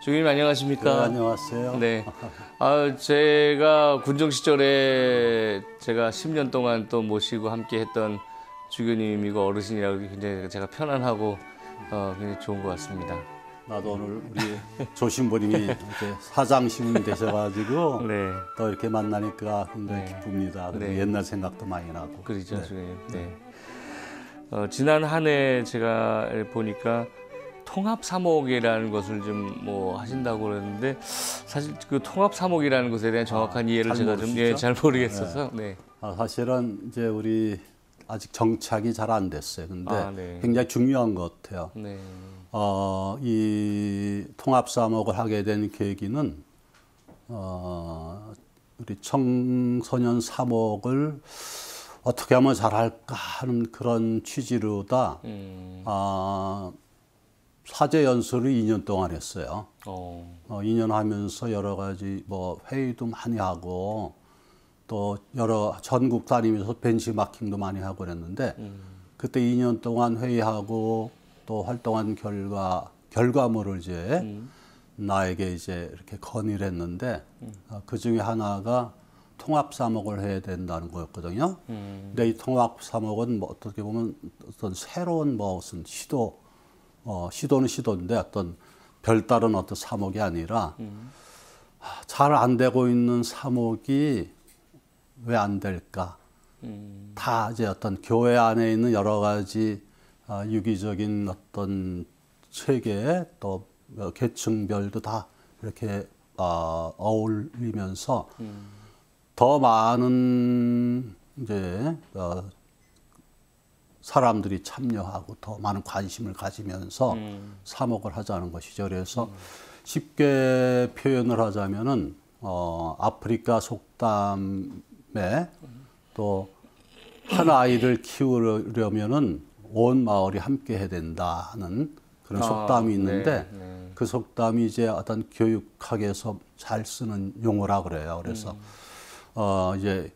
주교님 안녕하십니까? 네, 안녕하세요. 네. 제가 군정 시절에 제가 10년 동안 또 모시고 함께 했던 주교님이고 어르신이라고 굉장히 제가 편안하고 굉장히 좋은 것 같습니다. 나도 오늘 우리 조신부님이 이렇게 사장신이 되셔가지고 네. 또 이렇게 만나니까 굉장히 네. 기쁩니다. 그리고 네. 옛날 생각도 많이 나고. 그러죠, 네. 주교님. 네. 지난 한 해 제가 보니까 통합 사목이라는 것을 좀 뭐 하신다고 그러는데 사실 그 통합 사목이라는 것에 대한 정확한 이해를 잘 제가 모르시죠? 잘 모르겠어서 네. 사실은 이제 우리 아직 정착이 잘 안 됐어요. 근데 네. 굉장히 중요한 것 같아요. 네. 이 통합 사목을 하게 된 계기는 우리 청소년 사목을 어떻게 하면 잘할까 하는 그런 취지로다 사제 연수를 2년 동안 했어요. 2년 하면서 여러 가지 뭐 회의도 많이 하고 또 여러 전국 다니면서 벤치마킹도 많이 하고 그랬는데 그때 2년 동안 회의하고 또 활동한 결과물을 이제 나에게 이제 이렇게 건의를 했는데 그 중에 하나가 통합 사목을 해야 된다는 거였거든요. 근데 이 통합 사목은 뭐 어떻게 보면 어떤 새로운 무슨 시도는 시도인데 어떤 별다른 어떤 사목이 아니라 잘 안 되고 있는 사목이 왜 안 될까? 다 이제 어떤 교회 안에 있는 여러 가지 유기적인 어떤 체계 또 계층별도 다 이렇게 어울리면서 더 많은 이제 사람들이 참여하고 더 많은 관심을 가지면서 사목을 하자는 것이죠. 그래서 쉽게 표현을 하자면은 아프리카 속담에 또 한 아이를 키우려면은 온 마을이 함께 해야 된다는 그런 속담이 있는데 네. 그 속담이 이제 어떤 교육학에서 잘 쓰는 용어라 그래요. 그래서 이제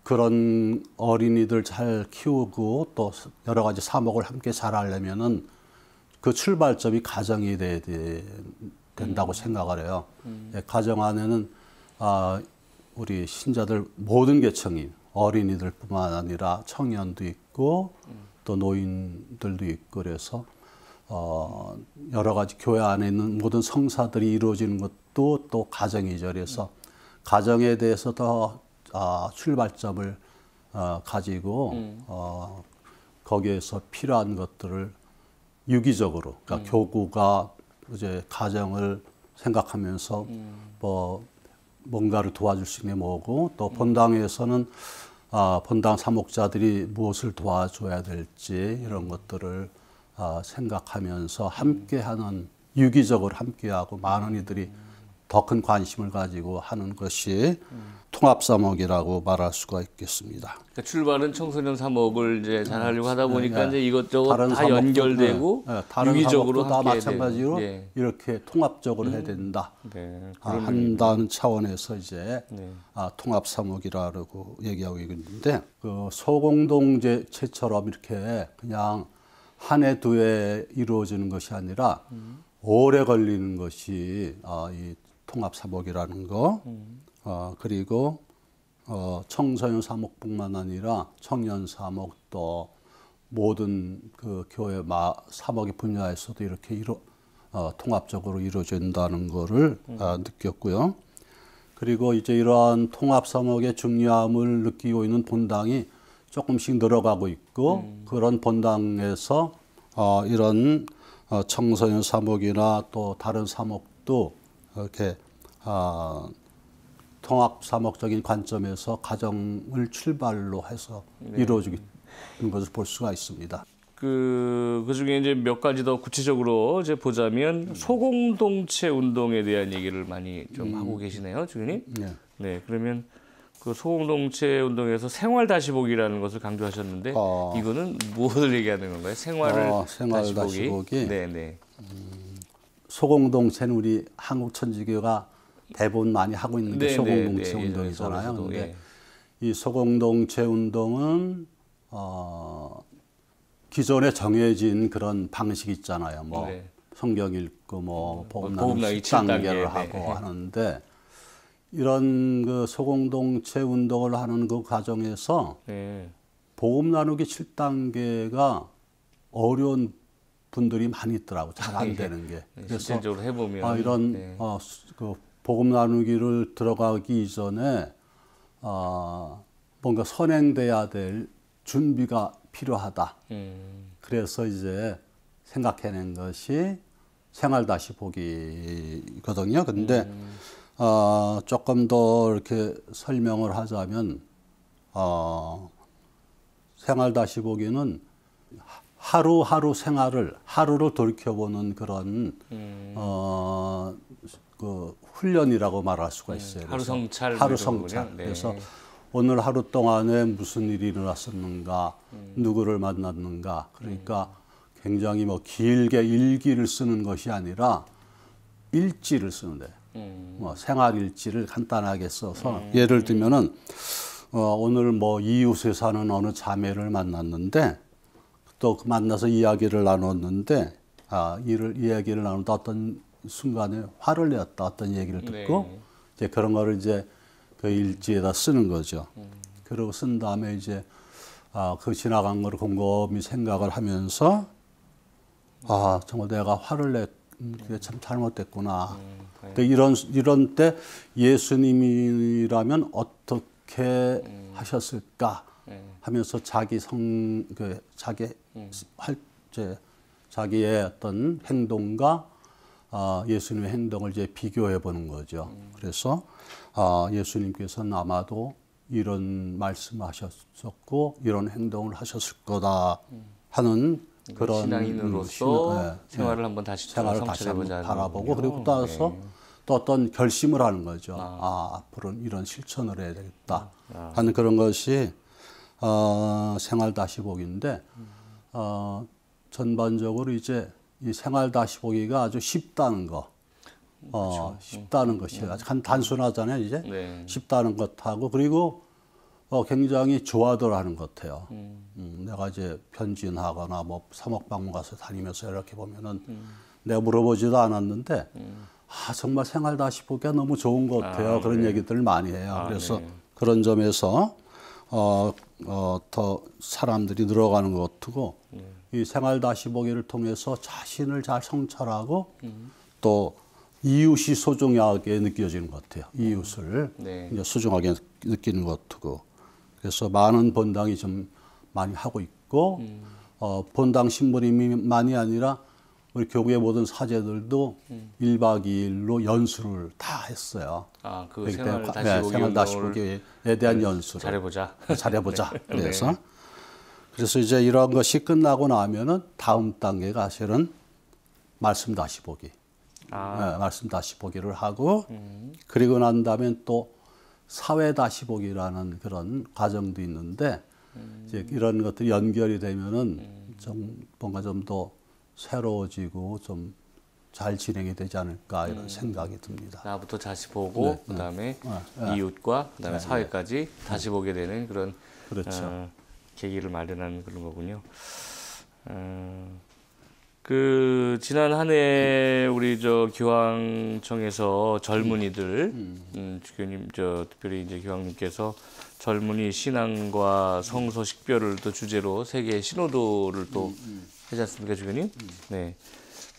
그런 어린이들 잘 키우고 또 여러 가지 사목을 함께 잘 하려면은 그 출발점이 가정이 돼야 된다고 생각을 해요. 가정 안에는 우리 신자들 모든 계층이 어린이들뿐만 아니라 청년도 있고 또 노인들도 있고 그래서 여러 가지 교회 안에 있는 모든 성사들이 이루어지는 것도 또 가정이죠. 그래서 가정에 대해서 더 출발점을 가지고 거기에서 필요한 것들을 유기적으로 그러니까 교구가 이제 가정을 생각하면서 뭐 뭔가를 도와줄 수 있는 뭐고 또 본당에서는 본당 사목자들이 무엇을 도와줘야 될지 이런 것들을 생각하면서 함께하는 유기적으로 함께하고 많은 이들이 더 큰 관심을 가지고 하는 것이 통합 사목이라고 말할 수가 있겠습니다. 그러니까 출발은 청소년 사목을 이제 잘 하려고 하다 보니까 네. 이제 이것저것 다른 다 사목도, 연결되고 다른 유기적으로 사목도 다 함께 마찬가지로 되고. 이렇게 통합적으로 해야 된다. 네. 한다는 차원에서 이제 네. 통합 사목이라고 얘기하고 있는데 그 소공동체처럼 이렇게 그냥 한 해 두 해 이루어지는 것이 아니라 오래 걸리는 것이 이 통합 사목이라는 거. 그리고 청소년 사목뿐만 아니라 청년 사목 또 모든 그 교회 사목의 분야에서도 이렇게 통합적으로 이루어진다는 거를 느꼈고요. 그리고 이제 이러한 통합 사목의 중요함을 느끼고 있는 본당이 조금씩 늘어가고 있고 그런 본당에서 이런 청소년 사목이나 또 다른 사목도 이렇게 통합 사목적인 관점에서 가정을 출발로 해서 이루어지는 것을 볼 수가 있습니다. 그 중에 이제 몇 가지 더 구체적으로 이제 보자면 소공동체 운동에 대한 얘기를 많이 좀 하고 계시네요, 주교님. 네. 네, 그러면 그 소공동체 운동에서 생활 다시 보기라는 것을 강조하셨는데 이거는 무엇을 얘기하는 건가요? 생활 다시 보기. 네, 네. 소공동체는 우리 한국 천주교가 대부분 많이 하고 있는 게 소공동체 운동이잖아요. 그런데 이 소공동체 운동은 기존에 정해진 그런 방식이 있잖아요. 뭐 성경 읽고 뭐 복음 나누기 나누기 10단계를 7단계. 하고 네. 하는데 이런 그 소공동체 운동을 하는 그 과정에서 네. 복음 나누기 7단계가 어려운 분들이 많이 있더라고. 잘 안 되는 게. 그래서 실질적으로 해보면 이런 네. 그 복음 나누기를 들어가기 이전에 뭔가 선행돼야 될 준비가 필요하다. 그래서 이제 생각해낸 것이 생활 다시 보기거든요. 근데 조금 더 이렇게 설명을 하자면 생활 다시 보기는 하루하루 생활을 하루를 돌이켜보는 그런 그 훈련이라고 말할 수가 있어요. 하루 성찰. 하루 성찰. 네. 그래서 오늘 하루 동안에 무슨 일이 일어났었는가, 누구를 만났는가. 그러니까 굉장히 뭐 길게 일기를 쓰는 것이 아니라 일지를 쓰는데, 뭐 생활 일지를 간단하게 써서 예를 들면은 오늘 뭐 이웃에 사는 어느 자매를 만났는데 또 그 만나서 이야기를 나눴는데 이야기를 나누다 어떤 순간에 화를 내었다 어떤 얘기를 듣고 네. 이제 그런 거를 이제 그 일지에다 쓰는 거죠. 그리고 쓴 다음에 이제 그 지나간 거를 곰곰이 생각을 하면서 정말 내가 화를 내 그게 참 잘못됐구나. 근데 이런 때 예수님이라면 어떻게 하셨을까 하면서 자기의 어떤 행동과 예수님의 행동을 이제 비교해 보는 거죠. 그래서 예수님께서는 아마도 이런 말씀하셨었고 이런 행동을 하셨을 거다 하는 그런 신앙인으로서 생활을 한번 다시 성찰해보자. 바라보고 그리고 따라서 또 어떤 결심을 하는 거죠. 앞으로는 이런 실천을 해야 되겠다 하는 그런 것이 생활 다시 보기인데 전반적으로 이제 이 생활 다시 보기가 아주 쉽다는 거. 쉽다는 것이 아주 단순하잖아요, 이제. 네. 쉽다는 것하고 그리고 굉장히 좋아들 하는 것 같아요. 내가 이제 편진하거나 뭐 사목방문 가서 다니면서 이렇게 보면은 내가 물어보지도 않았는데 정말 생활 다시 보기가 너무 좋은 것 같아요. 그런 네. 얘기들을 많이 해요. 그래서 네. 그런 점에서 더 사람들이 늘어가는 것 같고 이 생활 다시 보기를 통해서 자신을 잘 성찰하고 또 이웃이 소중하게 느껴지는 것 같아요. 이웃을 네. 이제 소중하게 느끼는 것 같고 그래서 많은 본당이 좀 많이 하고 있고 본당 신부님만이 아니라 우리 교구의 모든 사제들도 1박 2일로 연수를 다 했어요. 그 생활 다시 보기 생활 다시 보기에 대한 연수를 잘해보자. 그래서 이제 이런 것이 끝나고 나면은 다음 단계가 사실은 말씀 다시 보기. 말씀 다시 보기를 하고 그리고 난 다음엔 또 사회 다시 보기라는 그런 과정도 있는데 이제 이런 것들이 연결이 되면은 좀 뭔가 좀 더 새로워지고 좀 잘 진행이 되지 않을까 이런 생각이 듭니다. 나부터 다시 보고 그다음에 이웃과 그다음에 사회까지 다시 보게 되는 그런 그렇죠. 계기를 마련하는 그런 거군요. 그 지난 한 해 우리 저 교황청에서 젊은이들 주교님 특별히 이제 교황님께서 젊은이 신앙과 성서 식별을 또 주제로 세계 신호도를 또 하지 않습니까, 주교님? 네.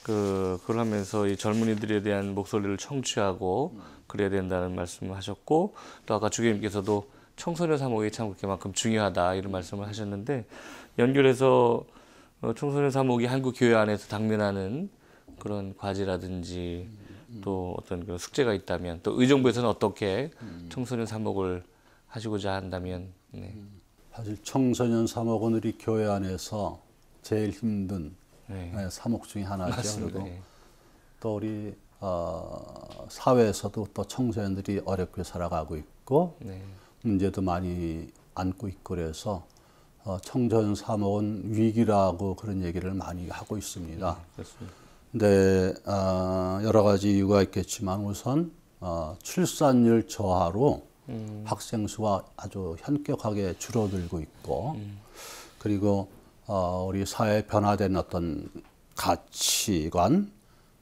그걸 하면서 이 젊은이들에 대한 목소리를 청취하고 그래야 된다는 말씀을 하셨고 또 아까 주교님께서도 청소년 사목이 참 그렇게만큼 중요하다 이런 말씀을 하셨는데 연결해서 청소년 사목이 한국 교회 안에서 당면하는 그런 과제라든지 또 어떤 그 숙제가 있다면 또 의정부에서는 어떻게 청소년 사목을 하시고자 한다면 사실 청소년 사목은 우리 교회 안에서 제일 힘든 사목 중에 하나죠. 맞습니다. 그리고 또 우리 사회에서도 또 청소년들이 어렵게 살아가고 있고 문제도 많이 안고 있고 그래서 청소년 사목은 위기라고 그런 얘기를 많이 하고 있습니다. 근데 여러 가지 이유가 있겠지만 우선 출산율 저하로 학생 수가 아주 현격하게 줄어들고 있고 그리고 우리 사회에 변화된 어떤 가치관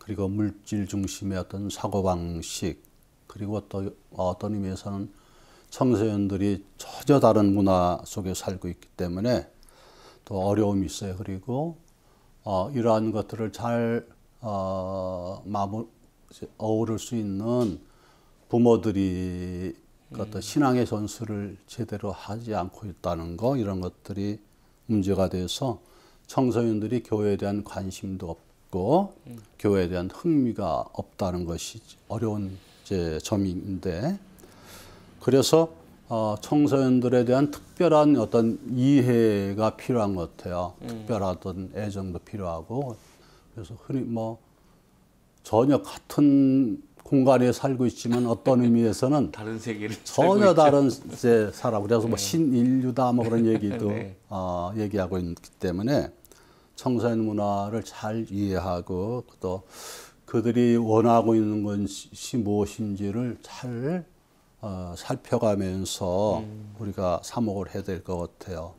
그리고 물질 중심의 어떤 사고방식, 그리고 또 어떤 의미에서는 청소년들이 전혀 다른 문화 속에 살고 있기 때문에 또 어려움이 있어요. 그리고 이러한 것들을 잘 어우를 수 있는 부모들이 어떤 신앙의 전수를 제대로 하지 않고 있다는 거, 이런 것들이 문제가 돼서 청소년들이 교회에 대한 관심도 없고 교회에 대한 흥미가 없다는 것이 어려운 이제 점인데, 그래서 청소년들에 대한 특별한 어떤 이해가 필요한 것 같아요. 특별한 어떤 애정도 필요하고, 그래서 흔히 뭐 전혀 같은 공간에 살고 있지만 어떤 의미에서는 다른 세계를 전혀 다른 이제 사람, 그래서 뭐 신인류다 뭐 그런 얘기도 네. 얘기하고 있기 때문에 청소년 문화를 잘 이해하고 또 그들이 원하고 있는 것이 무엇인지를 잘 살펴가면서 우리가 사목을 해야 될 것 같아요.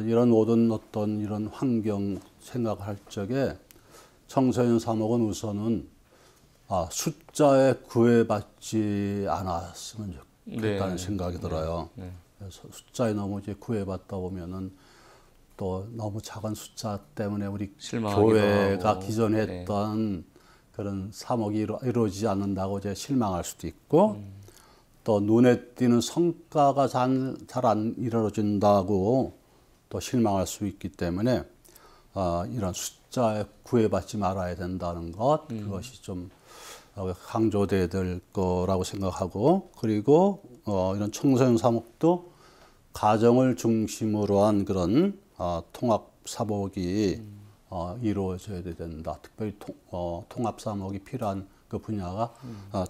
이런 모든 어떤 이런 환경 생각을 할 적에 청소년 사목은 우선은 숫자에 구애받지 않았으면 좋겠다는 생각이 들어요. 그래서 숫자에 너무 이제 구애받다 보면은 또 너무 작은 숫자 때문에 우리 교회가 하고. 기존에 했던 그런 사목이 이루어지지 않는다고 이제 실망할 수도 있고, 또 눈에 띄는 성과가 잘 안 이루어진다고 또 실망할 수 있기 때문에 이런 숫자에 구애받지 말아야 된다는 것, 그것이 좀 강조돼야 될 거라고 생각하고, 그리고 이런 청소년 사목도 가정을 중심으로 한 그런 통합 사목이 이루어져야 된다. 특별히 통합 사목이 필요한 그 분야가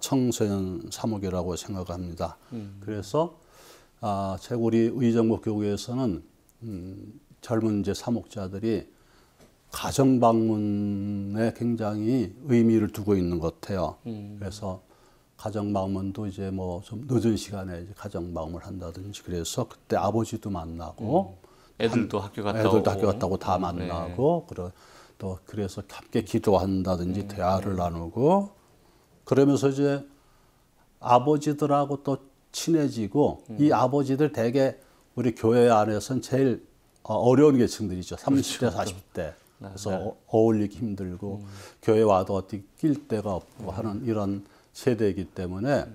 청소년 사목이라고 생각합니다. 그래서 우리 의정부교구에서는 젊은 이제 사목자들이 가정 방문에 굉장히 의미를 두고 있는 것 같아요. 그래서 가정 방문도 이제 뭐 좀 늦은 시간에 이제 가정 방문을 한다든지, 그래서 그때 아버지도 만나고 애들도 학교 갔다 애들도 오고. 학교 갔다고 다 만나고, 또 그래서 함께 기도한다든지 대화를 나누고, 그러면서 이제 아버지들하고 또 친해지고, 이 아버지들 대개 우리 교회 안에서는 제일 어려운 계층들이죠. 30대, 40대. 그래서 어울리기 힘들고 교회 와도 어떻게 낄 데가 없고 하는 이런 세대이기 때문에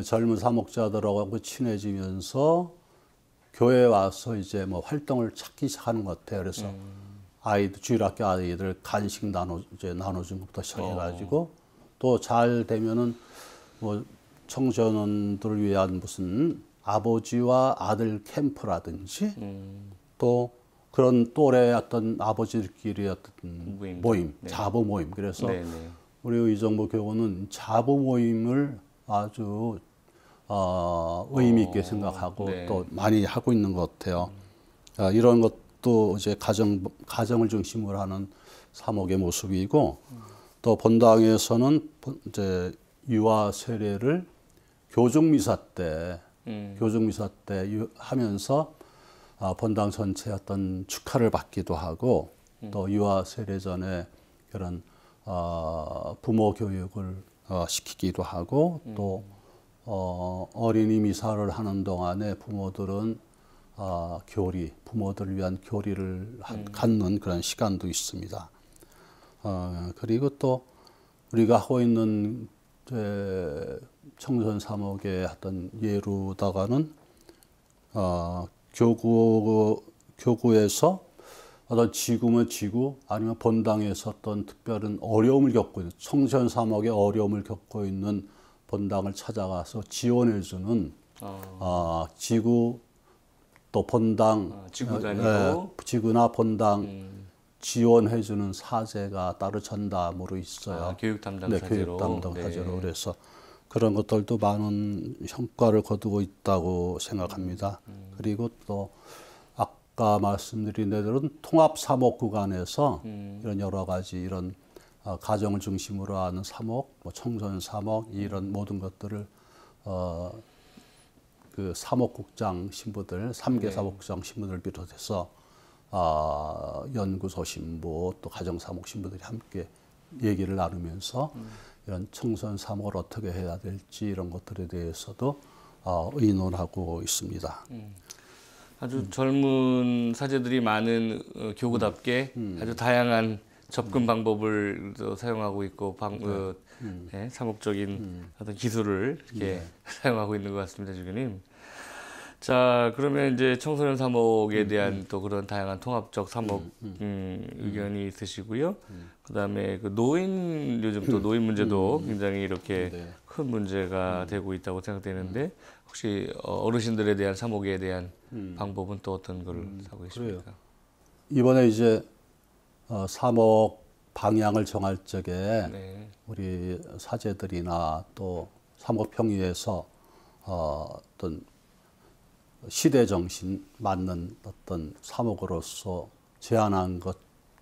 젊은 사목자들하고 친해지면서 교회에 와서 이제 뭐 활동을 찾기 시작하는 것 같아요. 그래서 주일학교 아이들 간식 나눠준 것부터 시작해가지고 또 잘 되면은 뭐 청소년들을 위한 무슨 아버지와 아들 캠프라든지 또 그런 또래 어떤 아버지들끼리 어떤 모임, 네. 자부 모임. 그래서 네네. 우리 의정부 교구는 자부 모임을 아주 의미 있게 생각하고 네. 또 많이 하고 있는 것 같아요. 이런 것도 이제 가정을 중심으로 하는 사목의 모습이고, 또 본당에서는 이제 유아 세례를 교중미사 때 하면서 본당 전체 어떤 축하를 받기도 하고, 또 유아 세례 전에 그런 부모 교육을 시키기도 하고, 또 어린이 미사를 하는 동안에 부모들은 부모들을 위한 교리를 갖는 그런 시간도 있습니다. 그리고 또 우리가 하고 있는 청소년 사목의 어떤 예로다가는 교구에서 어떤 지구 아니면 본당에서 어떤 특별한 어려움을 겪고 있는 청소년 사목의 어려움을 겪고 있는 본당을 찾아가서 지원해주는 지구 또 본당 지구 다니고 지구나 본당 지원해주는 사제가 따로 전담으로 있어요. 교육 담당 네, 사제로. 교육 담당 사제로. 그래서 그런 것들도 많은 성과를 거두고 있다고 생각합니다. 그리고 또 아까 말씀드린 대로 통합 사목 구간에서 이런 여러 가지 이런 가정을 중심으로 하는 사목, 뭐 청소년 사목 이런 모든 것들을 그 사목국장 신부들, 3개 사목국장 신부들 비롯해서 연구소 신부 또 가정사목 신부들이 함께 얘기를 나누면서 이런 청소년 사목을 어떻게 해야 될지 이런 것들에 대해서도 의논하고 있습니다. 아주 젊은 사제들이 많은 교구답게 아주 다양한 접근 방법을 또 사용하고 있고 네, 상업적인 어떤 기술을 이렇게 사용하고 있는 것 같습니다, 주교님. 자, 그러면 이제 청소년 사목에 대한 또 그런 다양한 통합적 사목 의견이 있으시고요. 그다음에 그 노인 요즘 또 노인 문제도 굉장히 이렇게 큰 문제가 되고 있다고 생각되는데 혹시 어르신들에 대한 사목에 대한 방법은 또 어떤 걸 하고 계십니까? 그래요. 이번에 이제 사목 방향을 정할 적에 네. 우리 사제들이나 또 사목평의에서 어떤 시대 정신 맞는 어떤 사목으로서 제안한 것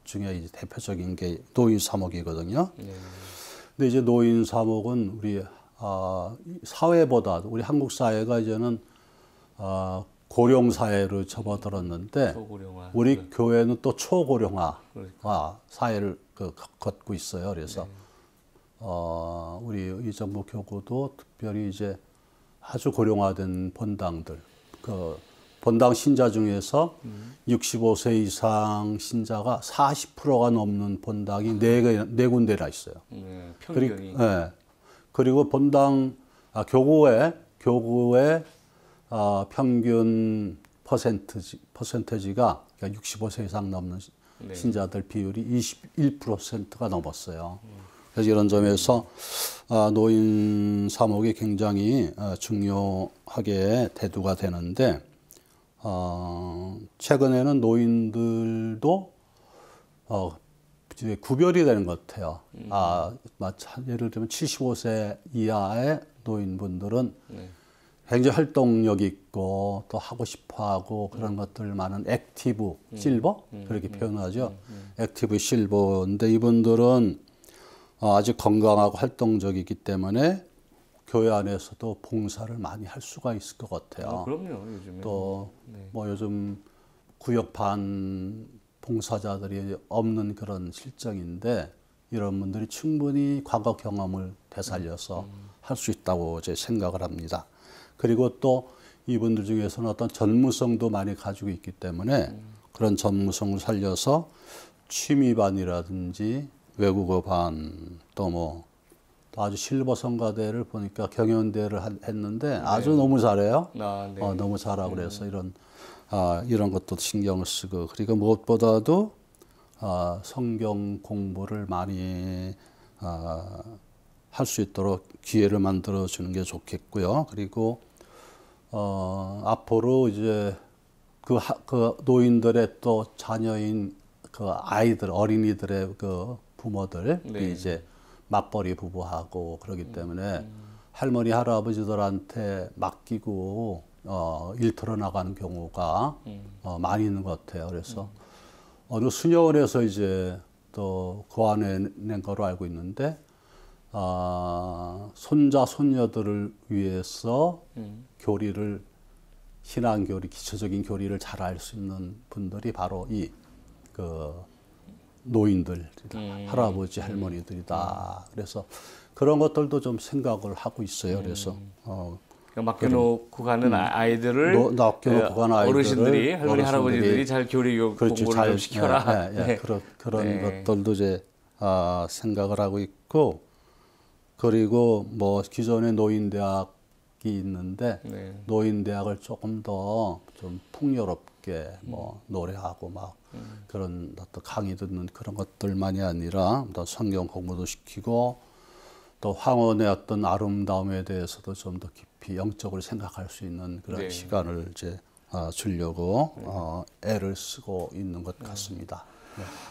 중에 이제 대표적인 게 노인 사목이거든요. 네. 근데 이제 노인 사목은 우리 사회보다 우리 한국 사회가 이제는 고령 사회로 접어들었는데 초고령화. 우리 교회는 또 초고령화 그러니까. 사회를 걷고 있어요. 그래서 우리 의정부 교구도 특별히 이제 아주 고령화된 본당들, 그 본당 신자 중에서 65세 이상 신자가 40%가 넘는 본당이 네 군데나 있어요. 네, 평균이. 그리고 본당 교구의 평균 퍼센테지가 65세 이상 넘는 신자들 비율이 21%가 넘었어요. 그래서 이런 점에서 노인 사목이 굉장히 중요하게 대두가 되는데 최근에는 노인들도 이제 구별이 되는 것 같아요. 예를 들면 75세 이하의 노인분들은 굉장히 활동력 있고 또 하고 싶어하고 그런 것들 많은 액티브 실버 그렇게 표현하죠. 액티브 실버인데 이분들은 아직 건강하고 활동적이기 때문에 교회 안에서도 봉사를 많이 할 수가 있을 것 같아요. 그럼요, 요즘에. 또 뭐 요즘 구역반 봉사자들이 없는 그런 실정인데 이런 분들이 충분히 과거 경험을 되살려서 할 수 있다고 제 생각을 합니다. 그리고 또 이분들 중에서는 어떤 전무성도 많이 가지고 있기 때문에 그런 전무성을 살려서 취미반이라든지 외국어 반 또 아주 실버 성가대를 보니까 경연대를 했는데 아주 너무 잘해요. 너무 잘하고 그래서 이런 것도 신경을 쓰고 그리고 무엇보다도 성경 공부를 많이 할 수 있도록 기회를 만들어 주는 게 좋겠고요. 그리고 앞으로 이제 그 노인들의 또 자녀인 그 아이들 어린이들의 그 부모들이 이제 맞벌이 부부하고 그러기 때문에 할머니 할아버지들한테 맡기고 일터로 나가는 경우가 많이 있는 것 같아요. 그래서 어느 수녀원에서 이제 또 고안해낸 거로 알고 있는데 손자 손녀들을 위해서 교리를 신앙 교리 기초적인 교리를 잘 알 수 있는 분들이 바로 이 그 노인들 할아버지 할머니들이다. 그래서 그런 것들도 좀 생각을 하고 있어요. 그래서 맡겨놓고 가는 아이들을 맡겨놓고 가는 아이들을 어르신들이 할머니 할아버지들이 잘 교리 공부를 좀 시켜라. 그런 것들도 이제 생각을 하고 있고 그리고 뭐 기존에 노인대학이 있는데 노인대학을 조금 더 좀 풍요롭게 뭐 노래하고 막 그런 어떤 강의 듣는 그런 것들만이 아니라 또 성경 공부도 시키고 또 황혼의 어떤 아름다움에 대해서도 좀 더 깊이 영적으로 생각할 수 있는 그런 시간을 이제 주려고 애를 쓰고 있는 것 같습니다.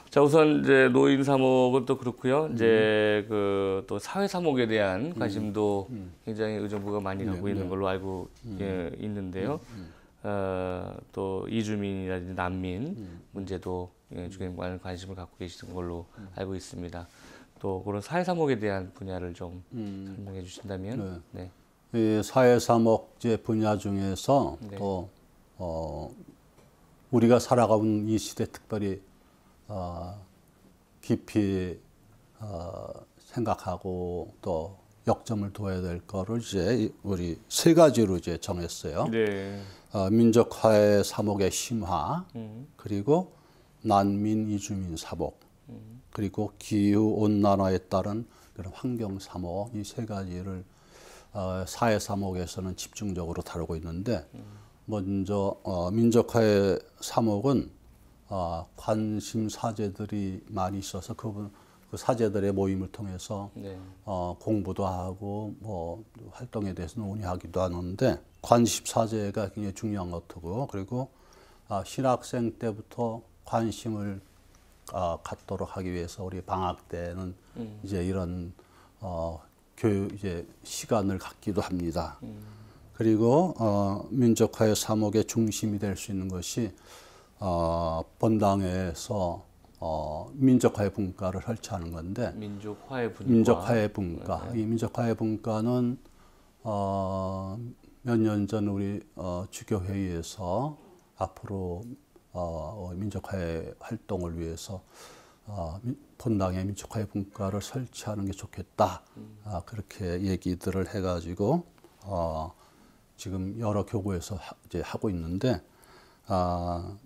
자, 우선 이제 노인 사목은 또 그렇고요. 이제 그 또 사회 사목에 대한 관심도 굉장히 의정부가 많이 갖고 있는 걸로 알고 있는데요. 또 이주민이라든지 난민 문제도 주교님 많은 관심을 갖고 계시는 걸로 알고 있습니다. 또 그런 사회 사목에 대한 분야를 좀 설명해 주신다면. 이 사회 사목제 분야 중에서 또 우리가 살아가는 이 시대 특별히 깊이 생각하고 또 역점을 둬야 될 거를 이제 우리 세 가지로 이제 정했어요. 네. 민족화의 사목의 심화, 그리고 난민 이주민 사목, 그리고 기후 온난화에 따른 그런 환경 사목, 이 세 가지를 사회 사목에서는 집중적으로 다루고 있는데, 먼저 민족화의 사목은 관심 사제들이 많이 있어서 그 사제들의 모임을 통해서 네. 공부도 하고 뭐 활동에 대해서 논의하기도 하는데, 관심 사제가 굉장히 중요한 것 같고, 그리고 신학생 때부터 관심을 갖도록 하기 위해서 우리 방학 때는 이제 이런 교육 이제 시간을 갖기도 합니다. 그리고 민족화의 사목의 중심이 될 수 있는 것이 본당에서 민족화의 분과를 설치하는 건데, 민족화의 분과. 민족화의 분과. 네. 이 민족화의 분과는 몇 년 전 우리 주교회의에서 앞으로 민족화의 활동을 위해서 본당에 민족화의 분과를 설치하는 게 좋겠다. 그렇게 얘기들을 해가지고 지금 여러 교구에서 이제 하고 있는데,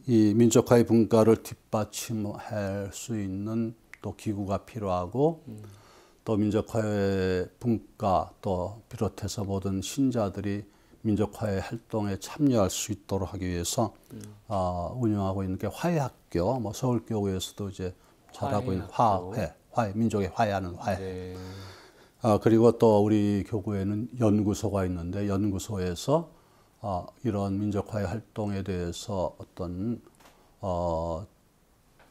이 민족화의 분과를 뒷받침할 수 있는 또 기구가 필요하고, 또 민족화의 분과 또 비롯해서 모든 신자들이 민족화의 활동에 참여할 수 있도록 하기 위해서 운영하고 있는 게 화해학교, 뭐 서울교구에서도 이제 잘하고 있는 화해, 민족의 화해하는 화해. 네. 그리고 또 우리 교구에는 연구소가 있는데, 연구소에서 이런 민족화의 활동에 대해서 어떤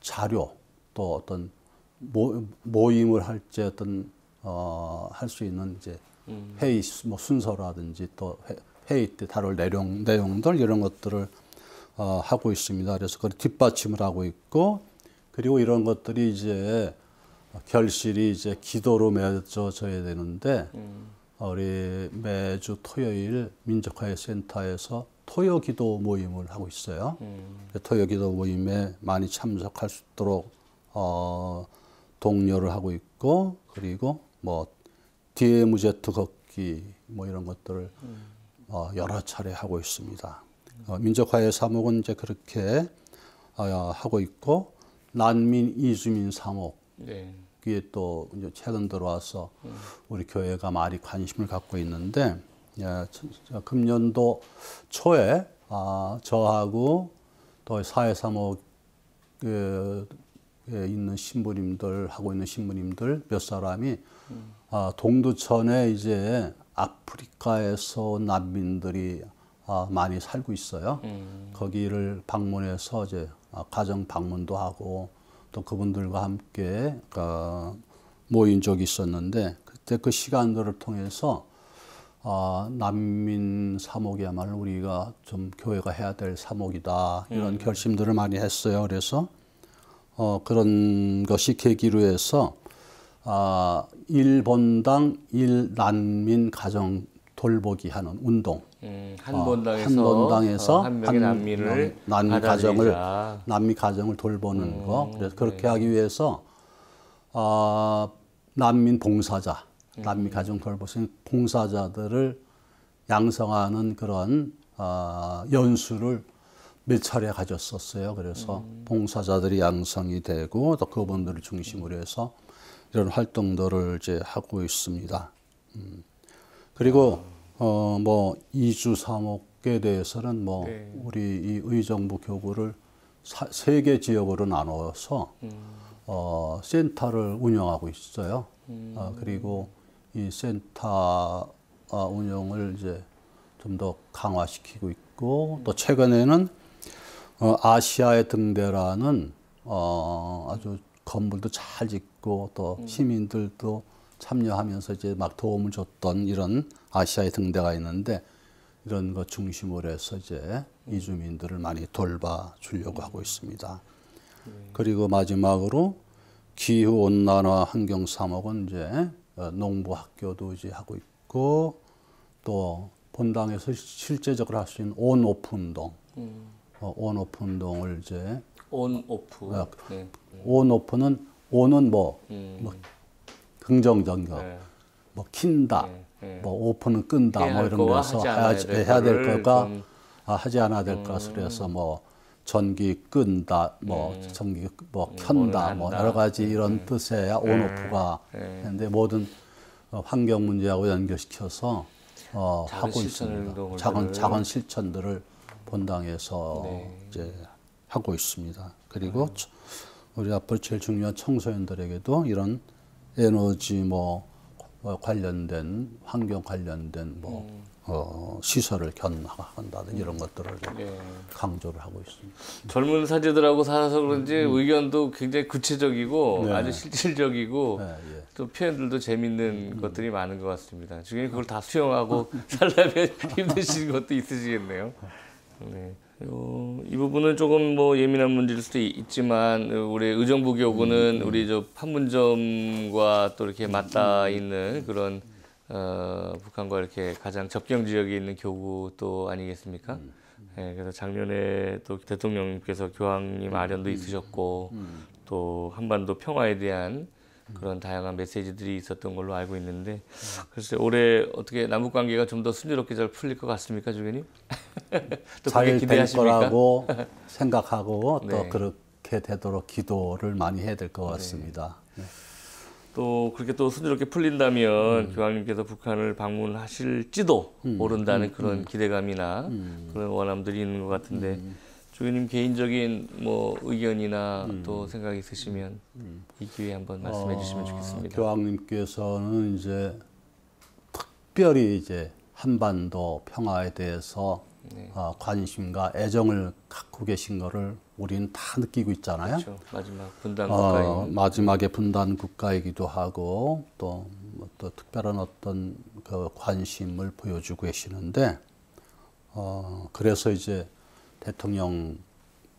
자료, 또 어떤 모임을 할 때 어떤 할 수 있는 이제 회의 뭐 순서라든지 또 회의 때 다룰 내용들 이런 것들을 하고 있습니다. 그래서 그걸 뒷받침을 하고 있고, 그리고 이런 것들이 이제 결실이 이제 기도로 맺어져야 되는데, 우리 매주 토요일 민족화의 센터에서 토요 기도 모임을 하고 있어요. 토요 기도 모임에 많이 참석할 수 있도록 독려를 하고 있고, 그리고 뭐 DMZ 걷기 뭐 이런 것들을 여러 차례 하고 있습니다. 민족화의 사목은 이제 그렇게 하고 있고, 난민 이주민 사목. 네. 그게 또 이제 최근 들어와서 우리 교회가 많이 관심을 갖고 있는데, 금년도 초에 저하고 또 사회사목에 있는 신부님들 하고 있는 신부님들 몇 사람이 동두천에 이제 아프리카에서 온 난민들이 많이 살고 있어요. 거기를 방문해서 이제 가정 방문도 하고 또 그분들과 함께 모인 적이 있었는데, 그때 그 시간들을 통해서 난민 사목이야말로 우리가 좀 교회가 해야 될 사목이다, 이런 결심들을 많이 했어요. 그래서 그런 것이 계기로 해서 1본당 1난민 가정 돌보기 하는 운동. 한 본당에서 한 명의 난민을 난민 가정을 돌보는 거. 그래서 그렇게 하기 위해서 난민 봉사자, 난민 가정 돌보는 봉사자들을 양성하는 그런 연수를 몇 차례 가졌었어요. 그래서 봉사자들이 양성이 되고 또 그분들을 중심으로 해서 이런 활동들을 이제 하고 있습니다. 그리고 뭐 이주 사목에 대해서는 뭐 네. 우리 이 의정부 교구를 세 개 지역으로 나눠서 센터를 운영하고 있어요. 그리고 이 센터 운영을 이제 좀 더 강화시키고 있고, 또 최근에는 아시아의 등대라는 아주 건물도 잘 짓고 또 시민들도 참여하면서 이제 막 도움을 줬던 이런 아시아의 등대가 있는데, 이런 것 중심으로 해서 이제 이주민들을 많이 돌봐 주려고 하고 있습니다. 그리고 마지막으로 기후 온난화 환경 사목은 이제 농부 학교도 이제 하고 있고, 또 본당에서 실제적으로 할 수 있는 온오프 운동, 온오프 운동을 이제 온오프. 네. 온오프는 온은 뭐 긍정적인 거, 네. 뭐 킨다, 뭐 오픈은 끈다, 뭐 이런 거에서 해야 될 거가 하지 않아야 될 것을 해서 뭐 전기 끈다, 뭐 전기 뭐 켠다, 뭐 여러 가지 이런 뜻의 온오프가 있는데 모든 환경 문제하고 연결시켜서 하고 있습니다. 작은 실천들을 본당에서 이제 하고 있습니다. 그리고 우리 앞으로 제일 중요한 청소년들에게도 이런 에너지 뭐 관련된 환경 관련된 시설을 견학한다든지 이런 것들을 강조를 하고 있습니다. 젊은 사제들하고 살아서 그런지 의견도 굉장히 구체적이고 아주 실질적이고 또 표현들도 재밌는 것들이 많은 것 같습니다. 주변에 그걸 다 수용하고 살려면 힘드신 것도 있으시겠네요. 네. 이 부분은 조금 뭐 예민한 문제일 수도 있지만 우리 의정부 교구는 우리 저 판문점과 또 이렇게 맞닿아 있는 그런 북한과 이렇게 가장 접경 지역에 있는 교구 또 아니겠습니까? 네, 그래서 작년에 또 대통령님께서 교황님 아련도 있으셨고 또 한반도 평화에 대한 그런 다양한 메시지들이 있었던 걸로 알고 있는데 글쎄 올해 어떻게 남북 관계가 좀 더 순조롭게 잘 풀릴 것 같습니까, 주교님? 또 잘 그렇게 될 기대하십니까? 거라고 생각하고 또 네. 그렇게 되도록 기도를 많이 해야 될 것 같습니다. 네. 또 그렇게 또 순조롭게 풀린다면 교황님께서 북한을 방문하실지도 모른다는 그런 기대감이나 그런 원함들이 있는 것 같은데 주교님 개인적인 뭐 의견이나 또 생각이 있으시면 이 기회에 한번 말씀해 주시면 좋겠습니다. 교황님께서는 이제 특별히 이제 한반도 평화에 대해서 관심과 애정을 갖고 계신 거를 우리는 다 느끼고 있잖아요. 그렇죠. 마지막 분단 국가인 마지막에 분단 국가이기도 하고 또 특별한 어떤 그 관심을 보여주고 계시는데 그래서 이제 대통령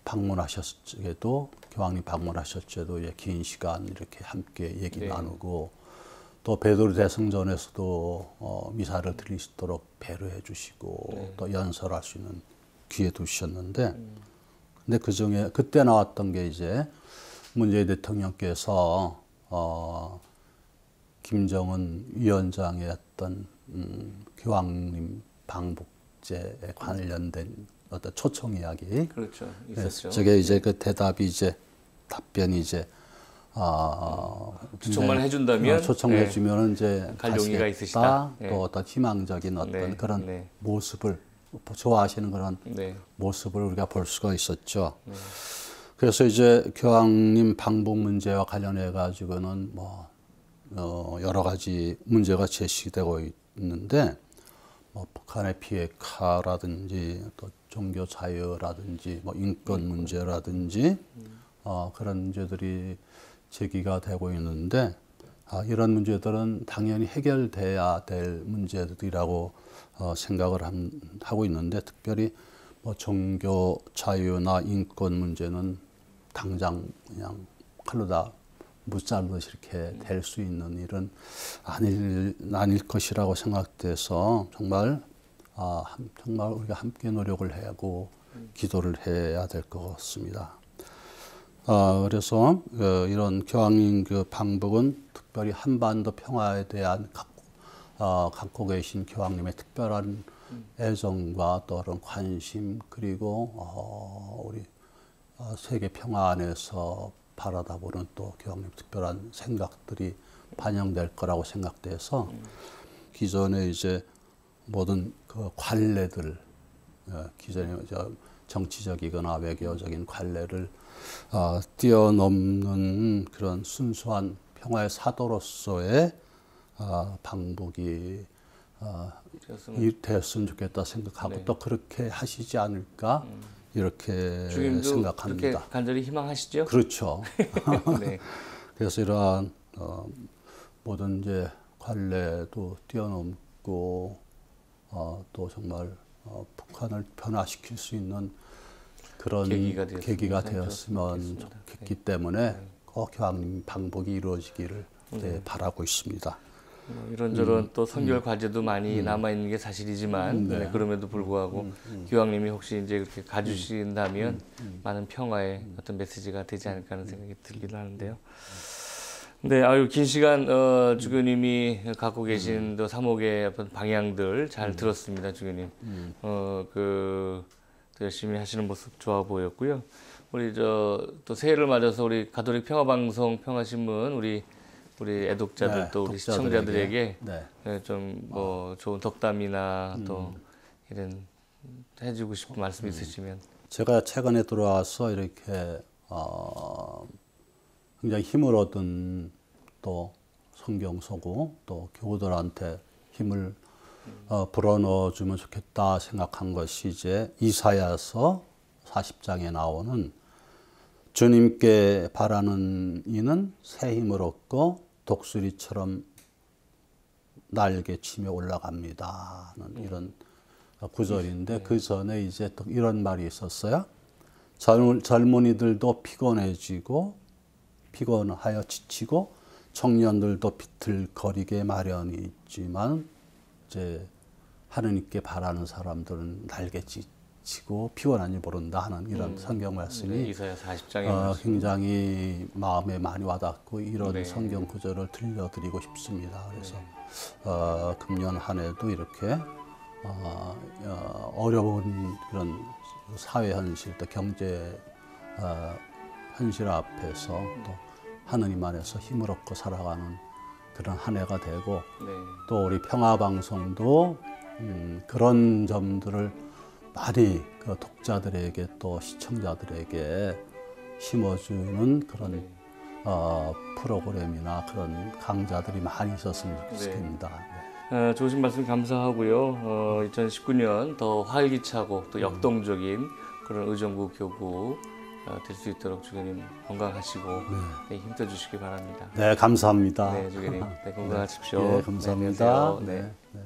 방문하셨을 때도 교황님 방문하셨을 때도 긴 시간 이렇게 함께 얘기 나누고 또 베드로 대성전에서도 미사를 드릴 수 있도록 배려해 주시고 또 연설할 수 있는 기회도 주셨는데 근데 그중에 그때 나왔던 게 이제 문재인 대통령께서 김정은 위원장의 어떤 교황님 방북제에 관련된 어떤 초청 이야기. 그렇죠. 있었죠. 저게 이제 그 대답이 이제 답변이 이제 초청만 해준다면 초청해주면 이제 갈 용의가 있으시다. 또 어떤 희망적인 어떤 그런 모습을 좋아하시는 그런 모습을 우리가 볼 수가 있었죠. 그래서 이제 교황님 방북 문제와 관련해 가지고는 뭐 여러 가지 문제가 제시되고 있는데 뭐 북한의 비핵화라든지 또 종교 자유라든지 뭐 인권 문제라든지 그런 문제들이 제기가 되고 있는데 이런 문제들은 당연히 해결돼야 될 문제들이라고 생각을 하고 있는데 특별히 뭐 종교 자유나 인권 문제는 당장 그냥 칼로 다 무자르듯이 이렇게 될 수 있는 일은 아닐 것이라고 생각돼서 정말 우리가 함께 노력을 하고 기도를 해야 될 것 같습니다. 그래서 이런 교황님 그 방북은 특별히 한반도 평화에 대한 갖고 계신 교황님의 특별한 애정과 또 그런 관심 그리고 우리 세계 평화 안에서 바라다 보는 또 교황님 특별한 생각들이 반영될 거라고 생각돼서 기존에 이제 모든 그 관례들 기존에 정치적이거나 외교적인 관례를 뛰어넘는 그런 순수한 평화의 사도로서의 방북이 되었으면 좋겠다 생각하고 또 그렇게 하시지 않을까 이렇게 생각합니다. 그렇게 간절히 희망하시죠? 그렇죠. 그래서 이러한 모든 이제 관례도 뛰어넘고 또 정말 북한을 변화시킬 수 있는 그런 계기가 되었으면 좋겠기 때문에 꼭 교황님 방북이 이루어지기를 바라고 있습니다. 이런저런 또 선결 과제도 많이 남아 있는 게 사실이지만 그럼에도 불구하고 교황님이 혹시 이제 그렇게 가주신다면 많은 평화의 어떤 메시지가 되지 않을까 하는 생각이 들기도 하는데요. 네, 아유 긴 시간 주교님이 갖고 계신 또 사목의 어떤 방향들 잘 들었습니다, 주교님. 그 열심히 하시는 모습 좋아 보였고요. 우리 또 새해를 맞아서 우리 가톨릭 평화방송 평화신문 우리 애독자들 또 우리 시청자들에게 네. 좀 뭐 좋은 덕담이나 또 이런 해주고 싶은 말씀 있으시면. 제가 최근에 들어와서 이렇게 굉장히 힘을 얻은 또 성경서고 또 교우들한테 힘을 불어넣어 주면 좋겠다 생각한 것이 이제 이사야서 40장에 나오는 주님께 바라는 이는 새 힘을 얻고 독수리처럼 날개치며 올라갑니다. 는 이런 구절인데 그 전에 이제 또 이런 말이 있었어요. 젊은이들도 피곤하여 지치고 청년들도 비틀거리게 마련이 있지만 이제 하느님께 바라는 사람들은 날개치고 피곤하니 모른다 하는 이런 성경 말씀이 이사야 40장에 굉장히 마음에 많이 와닿고 이런 성경 구절을 들려드리고 싶습니다. 그래서 금년 한 해도 이렇게 어려운 그런 사회 현실, 또 경제 현실 앞에서 또 하느님 안에서 힘을 얻고 살아가는 그런 한 해가 되고 또 우리 평화방송도 그런 점들을 많이 그 독자들에게 또 시청자들에게 심어주는 그런 프로그램이나 그런 강좌들이 많이 있었으면 좋겠습니다. 좋으신 말씀 감사하고요. 2019년 더 활기차고 또 역동적인 그런 의정부 교구 될 수 있도록 주교님 건강하시고 힘써 주시기 바랍니다. 네, 감사합니다. 네, 주교님 건강하십시오. 네, 감사합니다. 네. 네.